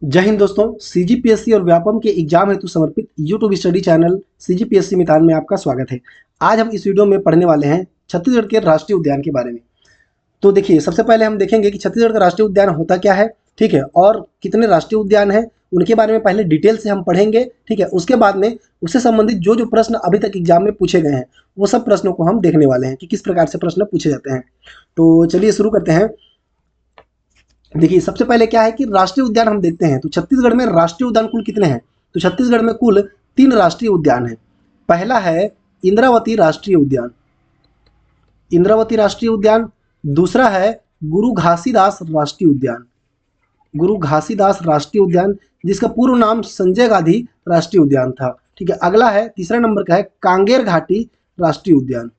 जय हिंद दोस्तों। सीजीपीएससी और व्यापम के एग्जाम हेतु समर्पित यूट्यूब स्टडी चैनल सीजीपीएससी मितान में आपका स्वागत है। आज हम इस वीडियो में पढ़ने वाले हैं छत्तीसगढ़ के राष्ट्रीय उद्यान के बारे में। तो देखिए, सबसे पहले हम देखेंगे कि छत्तीसगढ़ का राष्ट्रीय उद्यान होता क्या है, ठीक है, और कितने राष्ट्रीय उद्यान हैं उनके बारे में पहले डिटेल से हम पढ़ेंगे, ठीक है। उसके बाद में उससे संबंधित जो प्रश्न अभी तक एग्जाम में पूछे गए हैं वो सब प्रश्नों को हम देखने वाले हैं कि किस प्रकार से प्रश्न पूछे जाते हैं। तो चलिए शुरू करते हैं। देखिए, सबसे पहले क्या है कि राष्ट्रीय उद्यान हम देखते हैं। तो छत्तीसगढ़ में राष्ट्रीय उद्यान कुल कितने हैं? तो छत्तीसगढ़ में कुल 3 राष्ट्रीय उद्यान हैं। पहला है इंद्रावती राष्ट्रीय उद्यान, इंद्रावती राष्ट्रीय उद्यान। दूसरा है गुरु घासीदास राष्ट्रीय उद्यान, गुरु घासीदास राष्ट्रीय उद्यान, जिसका पूर्व नाम संजय गांधी राष्ट्रीय उद्यान था, ठीक है। अगला है तीसरा नंबर का है कांगेर घाटी राष्ट्रीय उद्यान,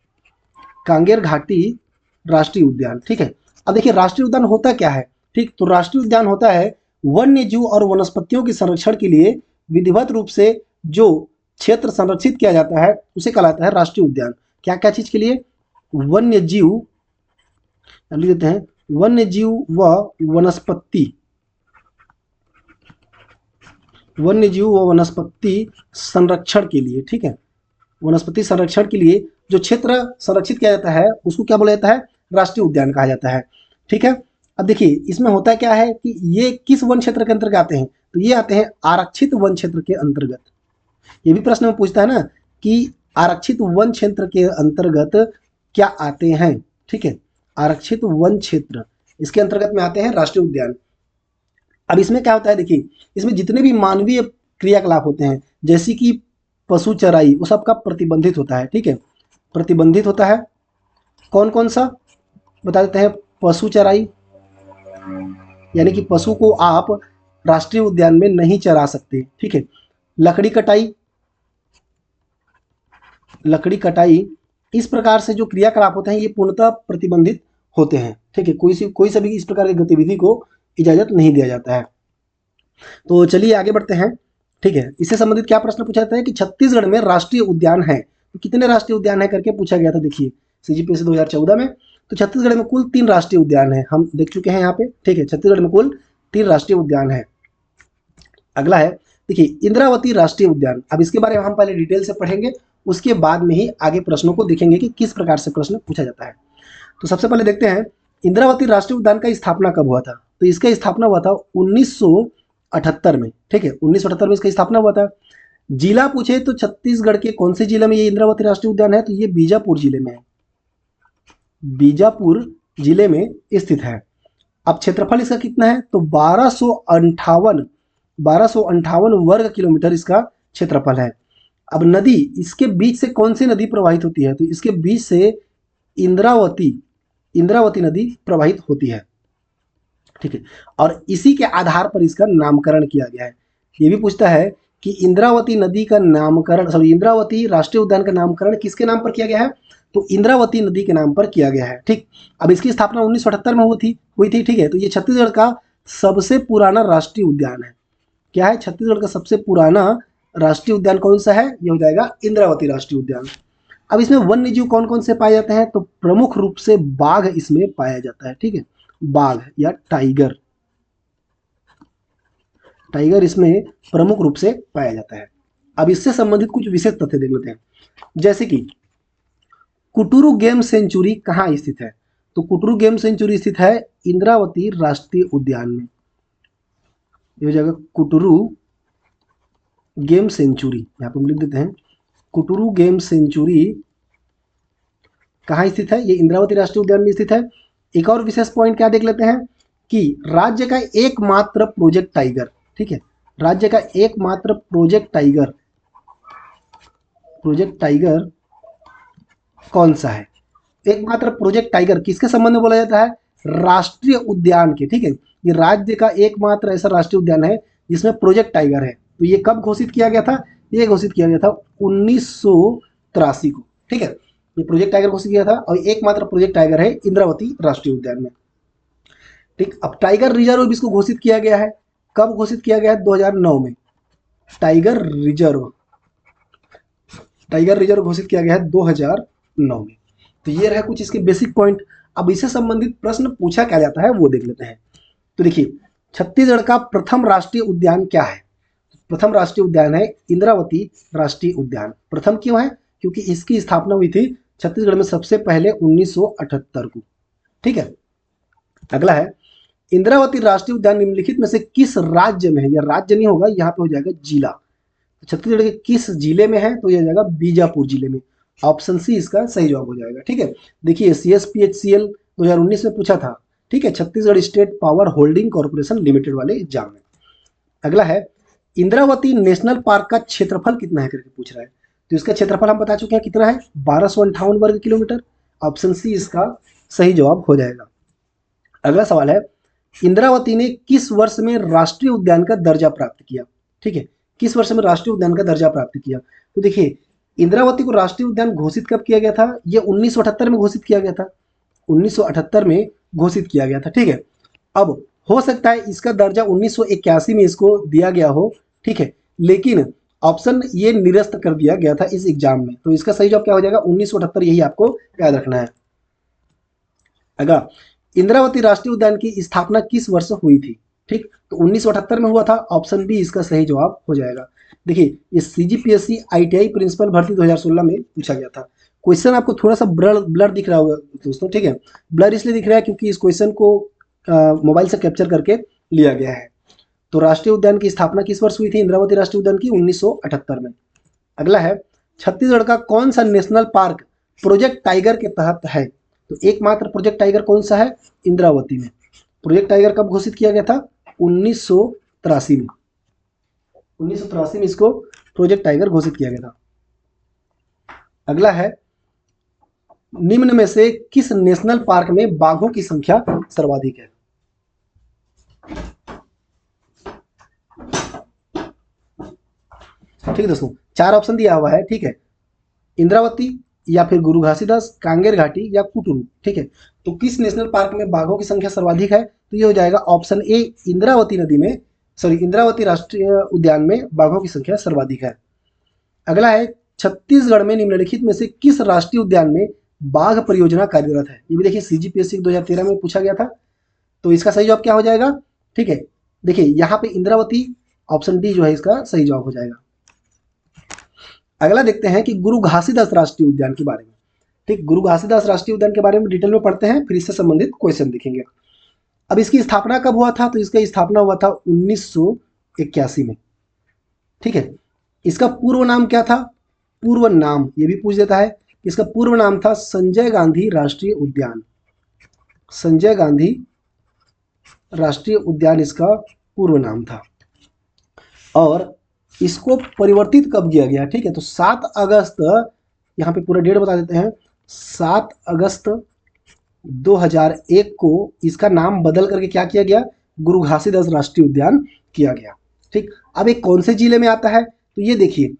कांगेर घाटी राष्ट्रीय उद्यान, ठीक है। अब देखिए, राष्ट्रीय उद्यान होता क्या है, ठीक। तो राष्ट्रीय उद्यान होता है वन्य जीव और वनस्पतियों के संरक्षण के लिए विधिवत रूप से जो क्षेत्र संरक्षित किया जाता है उसे कहलाता है राष्ट्रीय उद्यान। क्या क्या चीज के लिए? वन्य जीव, लिख देते हैं, वन्य जीव व वनस्पति, वन्य जीव व वनस्पति संरक्षण के लिए, ठीक है। वनस्पति संरक्षण के लिए जो क्षेत्र संरक्षित किया जाता है उसको क्या बोला जाता है? राष्ट्रीय उद्यान कहा जाता है, ठीक है। अब देखिए, इसमें होता क्या है कि ये किस वन क्षेत्र के अंतर्गत आते हैं? तो ये आते हैं आरक्षित वन क्षेत्र के अंतर्गत। ये भी प्रश्न में पूछता है ना कि आरक्षित वन क्षेत्र के अंतर्गत क्या आते हैं, ठीक है। आरक्षित वन क्षेत्र, इसके अंतर्गत में आते हैं राष्ट्रीय उद्यान। अब इसमें क्या होता है, देखिए, इसमें जितने भी मानवीय क्रियाकलाप होते हैं जैसे कि पशु चराई, वो सबका प्रतिबंधित होता है, ठीक है। प्रतिबंधित होता है। कौन कौन सा बता देते हैं? पशु चराई, यानी कि पशु को आप राष्ट्रीय उद्यान में नहीं चरा सकते, ठीक है। लकड़ी कटाई, लकड़ी कटाई, इस प्रकार से जो क्रियाकलाप होते हैं ये पूर्णतः प्रतिबंधित होते हैं, ठीक है। कोई सा भी इस प्रकार की गतिविधि को इजाजत नहीं दिया जाता है। तो चलिए आगे बढ़ते हैं, ठीक है। इससे संबंधित क्या प्रश्न पूछा जाता है कि छत्तीसगढ़ में राष्ट्रीय उद्यान है, तो कितने राष्ट्रीय उद्यान है करके पूछा गया था। देखिए, सीजीपीएससी 2014 में। तो छत्तीसगढ़ में कुल 3 राष्ट्रीय उद्यान है, हम देख चुके हैं यहाँ पे, ठीक है। छत्तीसगढ़ में कुल 3 राष्ट्रीय उद्यान है। अगला है, देखिए, इंद्रावती राष्ट्रीय उद्यान। अब इसके बारे में हम पहले डिटेल से पढ़ेंगे, उसके बाद में ही आगे प्रश्नों को देखेंगे कि किस प्रकार से प्रश्न पूछा जाता है। तो सबसे पहले देखते हैं इंद्रावती राष्ट्रीय उद्यान का स्थापना कब हुआ था। तो इसका स्थापना हुआ था 1978 में, ठीक है। 1978 में इसका स्थापना हुआ था। जिला पूछे तो छत्तीसगढ़ के कौन से जिले में ये इंद्रावती राष्ट्रीय उद्यान है? तो ये बीजापुर जिले में है, बीजापुर जिले में स्थित है। अब क्षेत्रफल इसका कितना है? तो 1258 वर्ग किलोमीटर इसका क्षेत्रफल है। अब नदी, इसके बीच से कौन सी नदी प्रवाहित होती है? तो इसके बीच से इंद्रावती नदी प्रवाहित होती है, ठीक है। और इसी के आधार पर इसका नामकरण किया गया है। ये भी पूछता है कि इंद्रावती नदी का नामकरण, सॉरी, इंद्रावती राष्ट्रीय उद्यान का नामकरण किसके नाम पर किया गया है? तो इंद्रावती नदी के नाम पर किया गया है, ठीक। अब इसकी स्थापना 1978 में हुई थी, ठीक है। तो ये छत्तीसगढ़ का सबसे पुराना राष्ट्रीय उद्यान है। क्या है? छत्तीसगढ़ का सबसे पुराना राष्ट्रीय उद्यान कौन सा है? ये हो जाएगा इंद्रावती राष्ट्रीय उद्यान। अब इसमें वन्य जीव कौन कौन से पाए जाते हैं? तो प्रमुख रूप से बाघ इसमें पाया जाता है, ठीक है। बाघ या टाइगर, टाइगर इसमें प्रमुख रूप से पाया जाता है। अब इससे संबंधित कुछ विशेष तथ्य देख लेते हैं, जैसे कि कुटुरु गेम सेंचुरी कहाँ स्थित है? तो कुटुरु गेम सेंचुरी स्थित है इंद्रावती राष्ट्रीय उद्यान में। ये हो जाएगा कुटुरु गेम सेंचुरी, यहाँ पर हम लिख देते हैं कुटुरु गेम सेंचुरी कहाँ स्थित है? ये इंद्रावती राष्ट्रीय उद्यान में स्थित है। एक और विशेष पॉइंट क्या देख लेते हैं कि राज्य का एकमात्र प्रोजेक्ट टाइगर, ठीक है, राज्य का एकमात्र प्रोजेक्ट टाइगर कौन सा है? एकमात्र प्रोजेक्ट टाइगर किसके संबंध में बोला जाता है? राष्ट्रीय उद्यान के, ठीक है। ये राज्य का एकमात्र ऐसा राष्ट्रीय उद्यान है जिसमें प्रोजेक्ट टाइगर है। तो ये कब घोषित किया गया था? ये घोषित किया गया था 1983 को, ठीक है। ये प्रोजेक्ट टाइगर घोषित किया था और एकमात्र प्रोजेक्ट टाइगर है इंद्रावती राष्ट्रीय उद्यान में, ठीक। अब टाइगर रिजर्व भी इसको घोषित किया गया है। कब घोषित किया गया है? 2009 में। टाइगर रिजर्व घोषित किया गया है 2009 में। तो ये रहा कुछ इसके बेसिक पॉइंट। अब इससे संबंधित प्रश्न पूछा क्या जाता है वो देख लेते हैं। तो देखिए, छत्तीसगढ़ का प्रथम राष्ट्रीय उद्यान क्या है? प्रथम राष्ट्रीय उद्यान है इंद्रावती राष्ट्रीय उद्यान। प्रथम क्यों है? क्योंकि इसकी स्थापना हुई थी छत्तीसगढ़ में सबसे पहले 1978 को। ठीक है, अगला है इंद्रावती राष्ट्रीय उद्यान निम्नलिखित में से किस राज्य में है? यह राज्य नहीं होगा, यहाँ पे हो जाएगा जिला। छत्तीसगढ़ के किस जिले में है? तो यह जाएगा बीजापुर जिले में। ऑप्शन सी इसका सही जवाब हो जाएगा। ठीक है, देखिए CSPHCL 2019 में पूछा था। ठीक है, Chhattisgarh state power holding corporation limited वाले एग्जाम में। अगला है इंद्रावती नेशनल पार्क का क्षेत्रफल कितना है करके पूछ रहा है। तो इसका क्षेत्रफल हम बता चुके हैं कितना है, 1258 वर्ग किलोमीटर। ऑप्शन सी इसका सही जवाब हो जाएगा। अगला सवाल है इंद्रावती ने किस वर्ष में राष्ट्रीय उद्यान का दर्जा प्राप्त किया? ठीक है, किस वर्ष में राष्ट्रीय उद्यान का दर्जा प्राप्त किया? तो देखिए इंद्रावती को राष्ट्रीय उद्यान घोषित कब किया गया था? ये 1978 में घोषित किया गया था। 1978 में घोषित किया गया था। ठीक है, अब हो सकता है इसका दर्जा 1981 में इसको दिया गया हो। ठीक है, लेकिन ऑप्शन ये निरस्त कर दिया गया था इस एग्जाम में। तो इसका सही जवाब क्या हो जाएगा? 1978, यही आपको याद रखना है। अगर इंद्रावती राष्ट्रीय उद्यान की स्थापना किस वर्ष हुई थी? ठीक, तो 1978 में हुआ था। ऑप्शन बी इसका सही जवाब हो जाएगा। देखिए ये CGPSC ITI प्रिंसिपल भर्ती 2016 में पूछा गया था। क्वेश्चन आपको थोड़ा सा ब्लर दिख रहा होगा दोस्तों। ठीक है, ब्लर इसलिए दिख रहा है क्योंकि इस क्वेश्चन को मोबाइल से कैप्चर करके लिया गया है। तो राष्ट्रीय उद्यान की स्थापना किस वर्ष हुई थी इंद्रावती राष्ट्रीय उद्यान की? 1978 में। अगला है छत्तीसगढ़ का कौन सा नेशनल पार्क प्रोजेक्ट टाइगर के तहत है? तो एकमात्र प्रोजेक्ट टाइगर कौन सा है? इंद्रावती में। प्रोजेक्ट टाइगर कब घोषित किया गया था? 1983 में। 1983 में इसको प्रोजेक्ट टाइगर घोषित किया गया था। अगला है निम्न में से किस नेशनल पार्क में बाघों की संख्या सर्वाधिक है? ठीक है दोस्तों, 4 ऑप्शन दिया हुआ है। ठीक है, इंद्रावती या फिर गुरु घासीदास, कांगेर घाटी या कुटुरु। ठीक है, तो किस नेशनल पार्क में बाघों की संख्या सर्वाधिक है? तो ये हो जाएगा ऑप्शन ए, इंद्रावती नदी में, सॉरी इंद्रावती राष्ट्रीय उद्यान में बाघों की संख्या सर्वाधिक है। अगला है छत्तीसगढ़ में निम्नलिखित में से किस राष्ट्रीय उद्यान में बाघ परियोजना कार्यरत है? ये भी देखिए CGPSC 2013 में पूछा गया था। तो इसका सही जवाब क्या हो जाएगा? ठीक है, देखिए यहाँ पे इंद्रावती, ऑप्शन डी जो है इसका सही जवाब हो जाएगा। अगला देखते हैं कि गुरु घासीदास राष्ट्रीय उद्यान के बारे में। ठीक, गुरु घासीदास राष्ट्रीय उद्यान के बारे में डिटेल में पढ़ते हैं, फिर इससे संबंधित क्वेश्चन देखेंगे। अब इसकी स्थापना कब हुआ था? तो इसका स्थापना हुआ था 1981 में। ठीक है, इसका पूर्व नाम क्या था? पूर्व नाम ये भी पूछ देता है। इसका पूर्व नाम था संजय गांधी राष्ट्रीय उद्यान। संजय गांधी राष्ट्रीय उद्यान इसका पूर्व नाम था। और इसको परिवर्तित कब किया गया? ठीक है, तो 7 अगस्त, यहाँ पे पूरा डेट बता देते हैं, 7 अगस्त 2001 को इसका नाम बदल करके क्या किया गया? गुरु घासीदास राष्ट्रीय उद्यान किया गया। ठीक, अब एक कौन से जिले में आता है? तो ये देखिए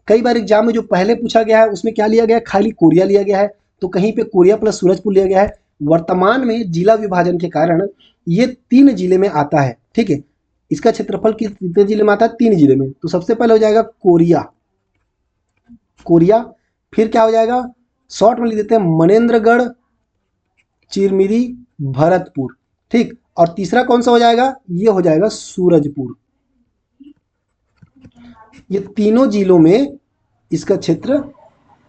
कई बार एग्जाम में जो पहले पूछा गया है उसमें क्या लिया गया है? खाली कोरिया लिया गया है, तो कहीं पे कोरिया प्लस सूरजपुर लिया गया है। वर्तमान में जिला विभाजन के कारण ये 3 जिले में आता है। ठीक है, इसका क्षेत्रफल कितने जिले में आता है? 3 जिले में। तो सबसे पहले हो जाएगा कोरिया, कोरिया, फिर क्या हो जाएगा? शॉर्ट में लिख देते हैं मनेन्द्रगढ़, चिरमिरी, भरतपुर। ठीक, और तीसरा कौन सा हो जाएगा? ये हो जाएगा सूरजपुर। ये तीनों जिलों में इसका क्षेत्र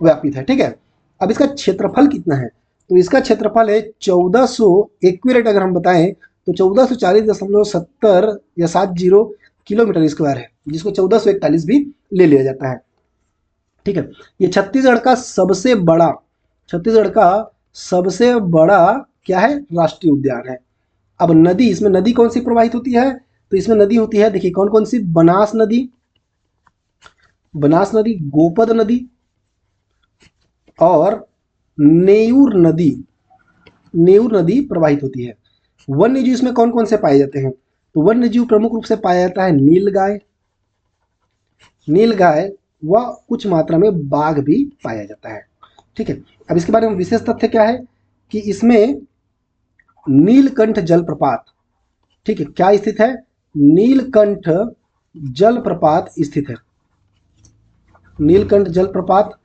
व्यापित है। ठीक है, अब इसका क्षेत्रफल कितना है? तो इसका क्षेत्रफल है 1400, एक्यूरेट अगर हम बताएं तो 1440.70 या 70 किलोमीटर स्क्वायर है, जिसको 1441 भी ले लिया जाता है। ठीक है, ये छत्तीसगढ़ का सबसे बड़ा, छत्तीसगढ़ का सबसे बड़ा क्या है? राष्ट्रीय उद्यान है। अब नदी, इसमें नदी कौन सी प्रवाहित होती है? तो इसमें नदी होती है, देखिए कौन कौन सी, बनास नदी, बनास नदी, गोपद नदी और नेयूर नदी, नेयूर नदी प्रवाहित होती है। वन्य जीव इसमें कौन कौन से पाए जाते हैं? तो वन्य जीव प्रमुख रूप से पाया जाता है नीलगाय, नीलगाय व कुछ मात्रा में बाघ भी पाया जाता है। ठीक है, अब इसके बारे में विशेष तथ्य क्या है कि इसमें नीलकंठ जलप्रपात, ठीक है, क्या स्थित है? नीलकंठ जलप्रपात स्थित है, नीलकंठ जलप्रपात।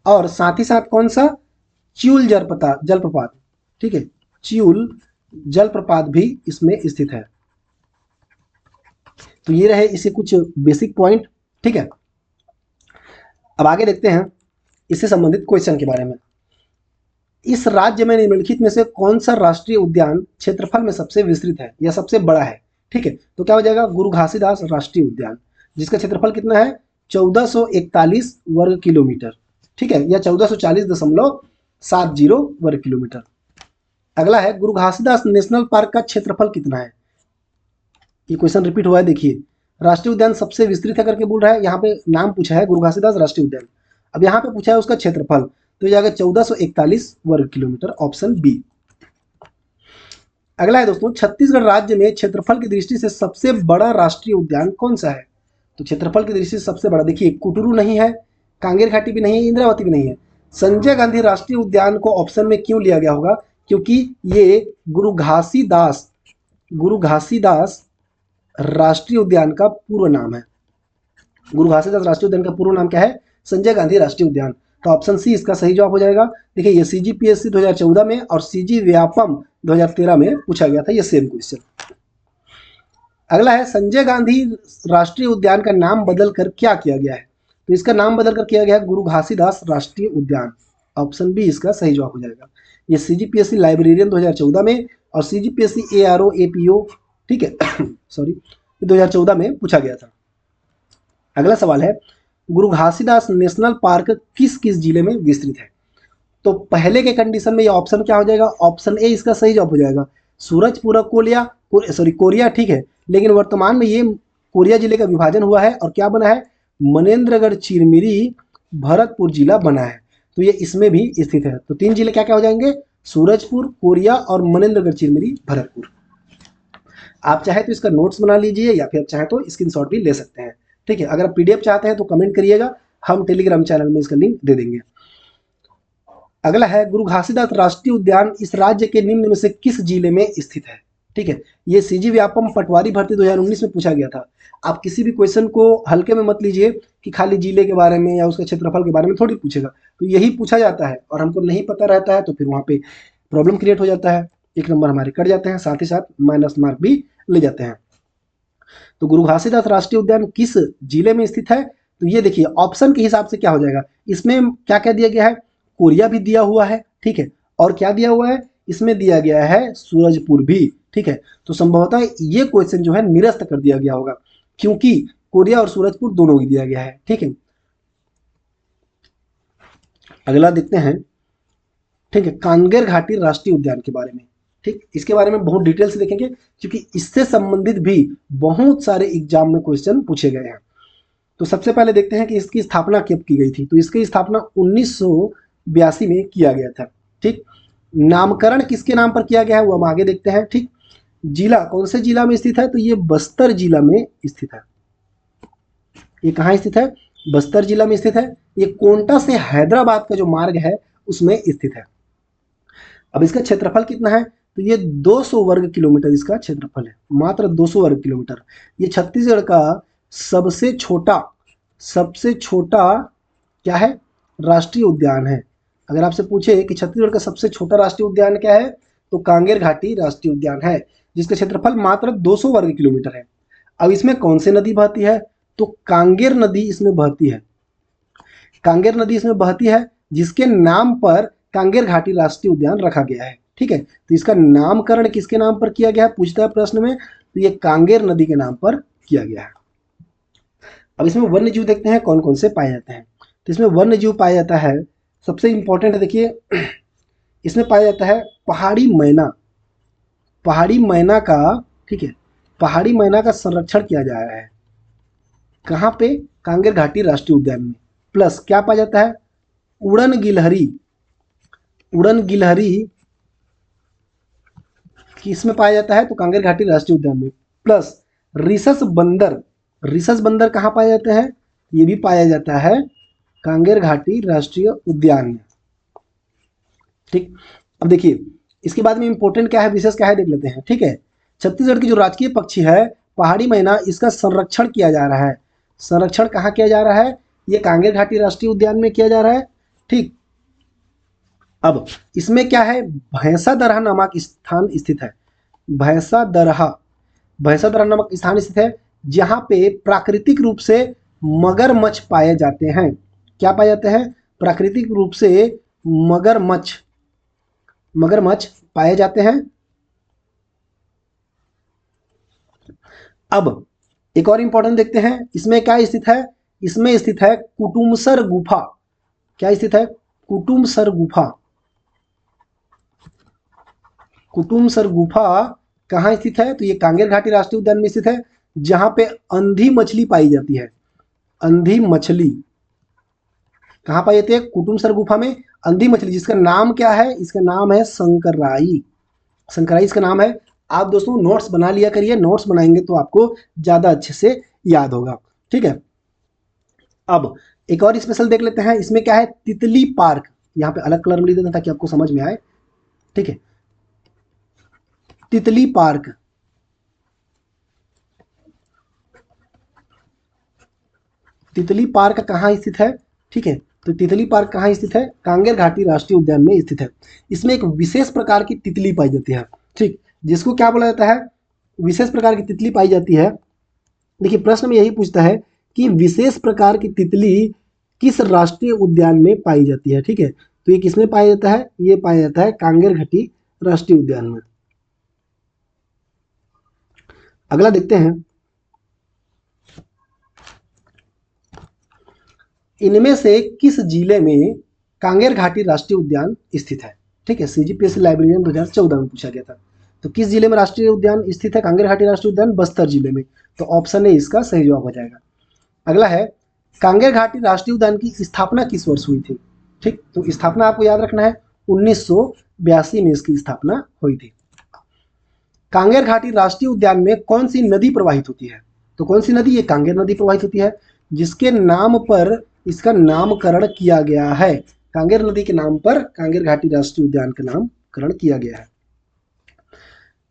और साथ ही साथ कौन सा? च्यूल जलप्रपात, ठीक है, च्यूल जलप्रपात भी इसमें स्थित है। तो ये रहे इसे कुछ बेसिक पॉइंट। ठीक है, अब आगे देखते हैं इससे संबंधित क्वेश्चन के बारे में। इस राज्य में निम्नलिखित में से कौन सा राष्ट्रीय उद्यान क्षेत्रफल में सबसे विस्तृत है या सबसे बड़ा है? ठीक है, तो क्या हो जाएगा? गुरु घासीदास राष्ट्रीय उद्यान, जिसका क्षेत्रफल कितना है? 1441 वर्ग किलोमीटर। ठीक है, या 1440.70 वर्ग किलोमीटर। अगला है गुरु घासीदास नेशनल पार्क का क्षेत्रफल कितना है? ये क्वेश्चन रिपीट हुआ है, देखिए। राष्ट्रीय उद्यान सबसे विस्तृत है करके बोल रहा है, यहाँ पे नाम पूछा है गुरु घासीदास राष्ट्रीय उद्यान, अब यहाँ पे पूछा है उसका क्षेत्रफल, तो ये जाएगा 1441 वर्ग किलोमीटर, ऑप्शन बी। अगला है दोस्तों, छत्तीसगढ़ राज्य में क्षेत्रफल की दृष्टि से सबसे बड़ा राष्ट्रीय उद्यान कौन सा है? तो क्षेत्रफल की दृष्टि से सबसे बड़ा, देखिए, कुटुरु नहीं है, कांगेर घाटी भी नहीं है, इंद्रावती भी नहीं है। संजय गांधी राष्ट्रीय उद्यान को ऑप्शन में क्यों लिया गया होगा? क्योंकि ये गुरु घासीदास राष्ट्रीय उद्यान का पूर्व नाम है। गुरु घासीदास राष्ट्रीय उद्यान का पूर्व नाम क्या है? संजय गांधी राष्ट्रीय उद्यान। तो ऑप्शन सी इसका सही जवाब हो जाएगा। देखिए, ये सीजीपीएससी 2014 में और सीजी व्यापम 2013 में पूछा गया था, ये सेम क्वेश्चन। अगला है, संजय गांधी राष्ट्रीय उद्यान का नाम बदलकर क्या किया गया है? तो इसका नाम बदलकर किया गया है गुरु घासीदास राष्ट्रीय उद्यान, ऑप्शन बी इसका सही जवाब हो जाएगा। ये सीजीपीएससी लाइब्रेरियन 2014 में और सीजीपीएससी एआरओ एपीओ, ठीक है, सॉरी, 2014 में पूछा गया था। अगला सवाल है, गुरु घासीदास नेशनल पार्क किस किस जिले में विस्तृत है? तो पहले के कंडीशन में ये ऑप्शन क्या हो जाएगा? ऑप्शन ए इसका सही जवाब हो जाएगा, सूरजपुरा कोरिया, ठीक है, लेकिन वर्तमान में ये कोरिया जिले का विभाजन हुआ है और क्या बना है? मनेन्द्रगढ़ चिरमिरी भरतपुर जिला बना है, तो ये इसमें भी स्थित है। तो 3 जिले क्या क्या हो जाएंगे? सूरजपुर, कोरिया और मनेन्द्रगढ़ चिरमिरी भरतपुर। आप चाहे तो इसका नोट्स बना लीजिए या फिर चाहे तो स्क्रीनशॉट भी ले सकते हैं। ठीक है, अगर आप पीडीएफ चाहते हैं तो कमेंट करिएगा, हम टेलीग्राम चैनल में इसका लिंक दे देंगे। अगला है, गुरु घासीदास राष्ट्रीय उद्यान इस राज्य के निम्न में से किस जिले में स्थित है? ठीक है, ये सीजी व्यापम पटवारी भर्ती 2019 में पूछा गया था। आप किसी भी क्वेश्चन को हल्के में मत लीजिए कि खाली जिले के बारे में या उसके क्षेत्रफल के बारे में थोड़ी पूछेगा, तो यही पूछा जाता है और हमको नहीं पता रहता है तो फिर वहाँ पे प्रॉब्लम क्रिएट हो जाता है, 1 नंबर हमारे कट जाते हैं, साथ ही साथ माइनस मार्क भी ले जाते हैं। तो गुरु घासीदास राष्ट्रीय उद्यान किस जिले में स्थित है? तो ये देखिए ऑप्शन के हिसाब से क्या हो जाएगा, इसमें क्या क्या दिया गया है? कोरिया भी दिया हुआ है, ठीक है, और क्या दिया हुआ है? इसमें दिया गया है सूरजपुर भी, ठीक है। तो संभवतः ये क्वेश्चन जो है निरस्त कर दिया गया होगा, क्योंकि कोरिया और सूरजपुर दोनों ही दिया गया है, ठीक है। अगला देखते हैं, ठीक है, कांगेर घाटी राष्ट्रीय उद्यान के बारे में। ठीक, इसके बारे में बहुत डिटेल से देखेंगे क्योंकि इससे संबंधित भी बहुत सारे एग्जाम में क्वेश्चन पूछे गए हैं। तो सबसे पहले देखते हैं कि इसकी स्थापना कब की गई थी। तो इसकी स्थापना 1982 में किया गया था। ठीक, नामकरण किसके नाम पर किया गया है वो हम आगे देखते हैं। ठीक, जिला कौन से जिला में स्थित है? तो ये बस्तर जिला में स्थित है। ये कहाँ स्थित है? बस्तर जिला में स्थित है। ये कोंटा से हैदराबाद का जो मार्ग है उसमें स्थित है। अब इसका क्षेत्रफल कितना है? तो ये 200 वर्ग किलोमीटर इसका क्षेत्रफल है, मात्र 200 वर्ग किलोमीटर। ये छत्तीसगढ़ का सबसे छोटा क्या है? राष्ट्रीय उद्यान है। अगर आपसे पूछे कि छत्तीसगढ़ का सबसे छोटा राष्ट्रीय उद्यान क्या है, तो कांगेर घाटी राष्ट्रीय उद्यान है, जिसका क्षेत्रफल मात्र 200 वर्ग किलोमीटर है। अब इसमें कौन सी नदी बहती है? तो कांगेर नदी इसमें बहती है। कांगेर नदी इसमें बहती है, जिसके नाम पर कांगेर घाटी राष्ट्रीय उद्यान रखा गया है। ठीक है, तो इसका नामकरण किसके नाम पर किया गया है पूछता है प्रश्न में, तो ये कांगेर नदी के नाम पर किया गया है। अब इसमें वन्य जीव देखते हैं कौन कौन से पाए जाते हैं। तो इसमें वन्य जीव पाया जाता है, सबसे इंपॉर्टेंट है, देखिए इसमें पाया जाता है पहाड़ी मैना। पहाड़ी मैना का, ठीक है, पहाड़ी मैना का संरक्षण किया जा रहा है। कहाँ पे? कांगेर घाटी राष्ट्रीय उद्यान में। प्लस क्या पाया जाता है? उड़न गिलहरी किसमें पाया जाता है? तो कांगेर घाटी राष्ट्रीय उद्यान में। प्लस रिसस बंदर कहाँ पाए जाते हैं? ये भी पाया जाता है कांगेर घाटी राष्ट्रीय उद्यान में। ठीक, अब देखिए इसके बाद में इंपॉर्टेंट क्या है, विशेष क्या है, देख लेते हैं। ठीक है, छत्तीसगढ़ की जो राजकीय पक्षी है पहाड़ी मैना, इसका संरक्षण किया जा रहा है। संरक्षण कहाँ किया जा रहा है? ये कांगेर घाटी राष्ट्रीय उद्यान में किया जा रहा है। ठीक, अब इसमें क्या है? भैंसा दरहा नामक स्थान स्थित है। भैंसा दरहा नामक स्थान स्थित है। जहां पे प्राकृतिक रूप से मगरमच्छ पाए जाते हैं? क्या पाए जाते हैं? प्राकृतिक रूप से मगरमच्छ मगरमच्छ पाए जाते हैं। अब एक और इंपॉर्टेंट देखते हैं, इसमें क्या स्थित है? इसमें स्थित है कुटुमसर गुफा। क्या स्थित है? कुटुमसर गुफा। कुटुमसर गुफा कहाँ स्थित है? तो ये कांगेर घाटी राष्ट्रीय उद्यान में स्थित है, जहां पे अंधी मछली पाई जाती है। अंधी मछली कहाँ पाई जाती है? कुटुमसर गुफा में अंधी मछली, जिसका नाम क्या है? इसका नाम है शंकरराई। शंकरराई इसका नाम है। आप दोस्तों नोट्स बना लिया करिए, नोट्स बनाएंगे तो आपको ज़्यादा अच्छे से याद होगा। ठीक है, अब एक और स्पेशल देख लेते हैं। इसमें क्या है? तितली पार्क। यहाँ पे अलग कलर में लिख देते हैं ताकि आपको समझ में आए। ठीक है, तितली पार्क। तितली पार्क कहाँ स्थित है? ठीक है, तो तितली पार्क कहाँ स्थित है? कांगेर घाटी राष्ट्रीय उद्यान में स्थित है। इसमें एक विशेष प्रकार की तितली पाई जाती है। ठीक, जिसको क्या बोला जाता है? विशेष प्रकार की तितली पाई जाती है। देखिए प्रश्न में यही पूछता है कि विशेष प्रकार की तितली किस राष्ट्रीय उद्यान में पाई जाती है। ठीक है, तो ये किसमें पाया जाता है? ये पाया जाता है कांगेर घाटी राष्ट्रीय उद्यान में। अगला देखते हैं, इनमें से किस जिले में कांगेर घाटी राष्ट्रीय उद्यान स्थित है? ठीक है, सीजीपीएससी लाइब्रेरियन 2014 में पूछा गया था। तो किस जिले में राष्ट्रीय उद्यान स्थित है? कांगेर घाटी राष्ट्रीय उद्यान बस्तर जिले में। तो ऑप्शन ए इसका सही जवाब हो जाएगा। अगला है, कांगेर घाटी राष्ट्रीय उद्यान की स्थापना किस वर्ष हुई थी? ठीक, तो स्थापना आपको याद रखना है, 1982 में इसकी स्थापना हुई थी। कांगेर घाटी राष्ट्रीय उद्यान में कौन सी नदी प्रवाहित होती है? तो कौन सी नदी? ये कांगेर नदी प्रवाहित होती है, जिसके नाम पर इसका नामकरण किया गया है। कांगेर नदी के नाम पर कांगेर घाटी राष्ट्रीय उद्यान का नामकरण किया गया है।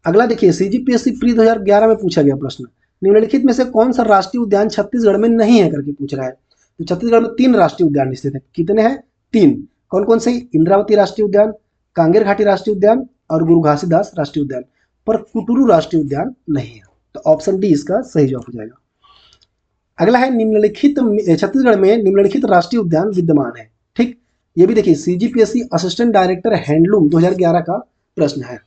अगला देखिए, सीजीपीएससी प्री 2011 में पूछा गया प्रश्न, निम्नलिखित में से कौन सा राष्ट्रीय उद्यान छत्तीसगढ़ में नहीं है करके पूछ रहा है। तो छत्तीसगढ़ में 3 राष्ट्रीय उद्यान स्थित है। कितने हैं? 3। कौन कौन से? इंद्रावती राष्ट्रीय उद्यान, कांगेर घाटी राष्ट्रीय उद्यान और गुरु घासीदास राष्ट्रीय उद्यान, पर कुटुरु राष्ट्रीय उद्यान नहीं है। तो ऑप्शन डी इसका सही जवाब हो जाएगा। अगला है, निम्नलिखित छत्तीसगढ़ में निम्नलिखित राष्ट्रीय उद्यान विद्यमान है। ठीक, ये भी देखिए सीजीपीएससी असिस्टेंट डायरेक्टर हैंडलूम 2011 का प्रश्न है।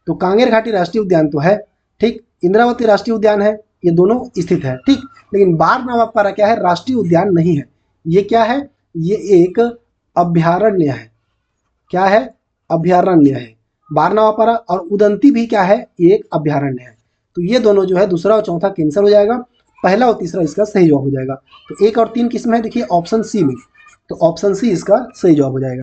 तो कांगेर घाटी राष्ट्रीय उद्यान तो है, ठीक, इंद्रावती राष्ट्रीय उद्यान है, ये दोनों स्थित है। ठीक, लेकिन बार नवापारा क्या है? राष्ट्रीय उद्यान नहीं है। ये क्या है? ये एक अभ्यारण्य है। क्या है? अभ्यारण्य है। बार नवापारा और उदंती भी क्या है? एक अभ्यारण्य है। तो ये दोनों जो है दूसरा और चौथा कैंसिल हो जाएगा, पहला और तीसरा इसका सही जवाब हो जाएगा। तो 1 और 3 किस में है? देखिए ऑप्शन सी में। तो ऑप्शन सी इसका सही जवाब हो जाएगा।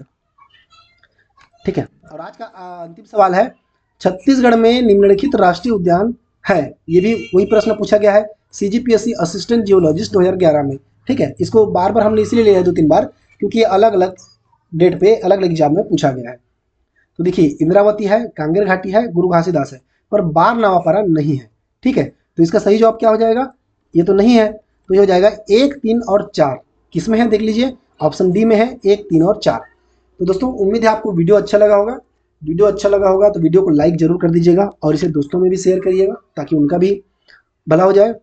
ठीक है, और आज का अंतिम सवाल है, छत्तीसगढ़ में निम्नलिखित राष्ट्रीय उद्यान है। ये भी वही प्रश्न पूछा गया है सीजीपीएससी असिस्टेंट जियोलॉजिस्ट 2011 में। ठीक है, इसको बार बार हमने इसलिए लिया है 2-3 बार, क्योंकि ये अलग अलग डेट पे अलग अलग एग्जाम में पूछा गया है। तो देखिए इंद्रावती है, कांगेर घाटी है, गुरु घासीदास है, पर बार नवापारा नहीं है। ठीक है, तो इसका सही जवाब क्या हो जाएगा? ये तो नहीं है, तो ये हो जाएगा 1, 3 और 4। किस में है? देख लीजिए, ऑप्शन डी में है 1, 3 और 4। तो दोस्तों उम्मीद है आपको वीडियो अच्छा लगा होगा। वीडियो अच्छा लगा होगा तो वीडियो को लाइक जरूर कर दीजिएगा और इसे दोस्तों में भी शेयर करिएगा ताकि उनका भी भला हो जाए।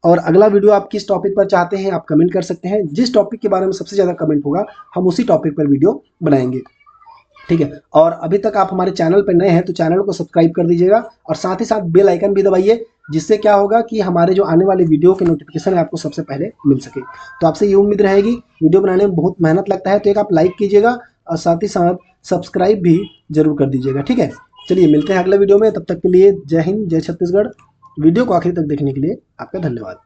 और अगला वीडियो आप किस टॉपिक पर चाहते हैं आप कमेंट कर सकते हैं। जिस टॉपिक के बारे में सबसे ज़्यादा कमेंट होगा हम उसी टॉपिक पर वीडियो बनाएंगे। ठीक है, और अभी तक आप हमारे चैनल पर नए हैं तो चैनल को सब्सक्राइब कर दीजिएगा और साथ ही साथ बेल आइकन भी दबाइए, जिससे क्या होगा कि हमारे जो आने वाले वीडियो के नोटिफिकेशन है आपको सबसे पहले मिल सके। तो आपसे ये उम्मीद रहेगी, वीडियो बनाने में बहुत मेहनत लगता है तो एक आप लाइक कीजिएगा और साथ ही साथ सब्सक्राइब भी जरूर कर दीजिएगा। ठीक है, चलिए मिलते हैं अगले वीडियो में, तब तक के लिए जय हिंद, जय छत्तीसगढ़। वीडियो को आखिर तक देखने के लिए आपका धन्यवाद।